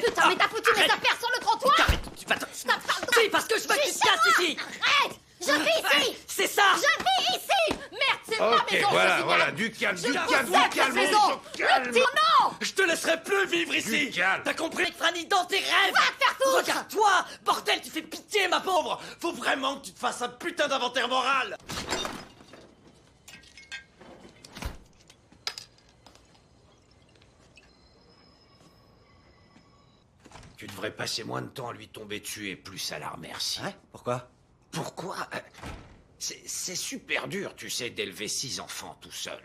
Putain, mais t'as foutu mes affaires sur le trottoir. Tu vas te... T'as pas le droit. Si, parce que je veux que tu te casses ici. Arrête. Je vis ici. C'est ça. Je vis ici. Merde, c'est ma Ok, maison. voilà, du calme, Je du calme, possède du calme, cette maison. calme. Le petit... Non. Je te laisserai plus vivre ici. Du calme. T'as compris, Franny, dans tes rêves. Va te faire foutre. Regarde-toi. Bordel, tu fais pitié, ma pauvre. Faut vraiment que tu te fasses un putain d'inventaire moral. Tu devrais passer moins de temps à lui tomber dessus et plus à la remercier. Hein? Pourquoi? Pourquoi? C'est super dur, tu sais, d'élever 6 enfants tout seul.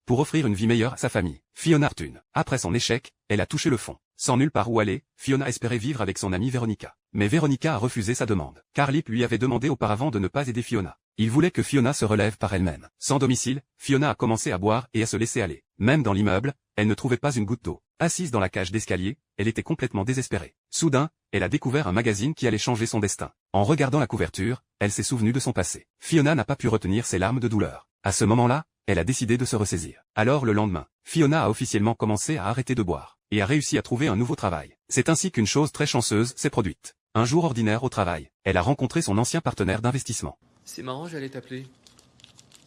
Pour offrir une vie meilleure à sa famille, Fiona Artune. Après son échec, elle a touché le fond. Sans nulle part où aller, Fiona espérait vivre avec son amie Veronica. Mais Veronica a refusé sa demande. Carlip lui avait demandé auparavant de ne pas aider Fiona. Il voulait que Fiona se relève par elle-même. Sans domicile, Fiona a commencé à boire et à se laisser aller. Même dans l'immeuble, elle ne trouvait pas une goutte d'eau. Assise dans la cage d'escalier, elle était complètement désespérée. Soudain, elle a découvert un magazine qui allait changer son destin. En regardant la couverture, elle s'est souvenue de son passé. Fiona n'a pas pu retenir ses larmes de douleur. À ce moment-là, elle a décidé de se ressaisir. Alors le lendemain, Fiona a officiellement commencé à arrêter de boire, et a réussi à trouver un nouveau travail. C'est ainsi qu'une chose très chanceuse s'est produite. Un jour ordinaire au travail, elle a rencontré son ancien partenaire d'investissement. C'est marrant, j'allais t'appeler.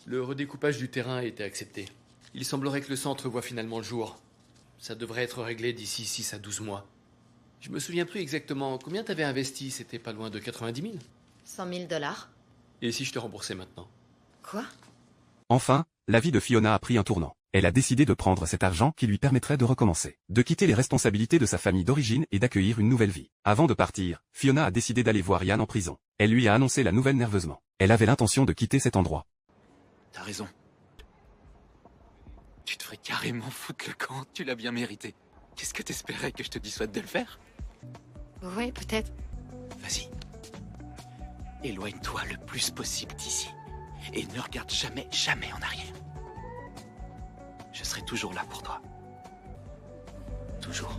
Le redécoupage du terrain a été accepté. Il semblerait que le centre voit finalement le jour. Ça devrait être réglé d'ici 6 à 12 mois. Je me souviens plus exactement combien t'avais investi, c'était pas loin de 90 000. 100 000 $. Et si je te remboursais maintenant? Quoi? Enfin, la vie de Fiona a pris un tournant. Elle a décidé de prendre cet argent qui lui permettrait de recommencer, de quitter les responsabilités de sa famille d'origine et d'accueillir une nouvelle vie. Avant de partir, Fiona a décidé d'aller voir Ian en prison. Elle lui a annoncé la nouvelle nerveusement. Elle avait l'intention de quitter cet endroit. T'as raison. Tu devrais carrément foutre le camp, tu l'as bien mérité. Qu'est-ce que t'espérais, que je te dissuade de le faire? Ouais, peut-être. Vas-y. Éloigne-toi le plus possible d'ici. Et ne regarde jamais, jamais en arrière. Je serai toujours là pour toi. Toujours.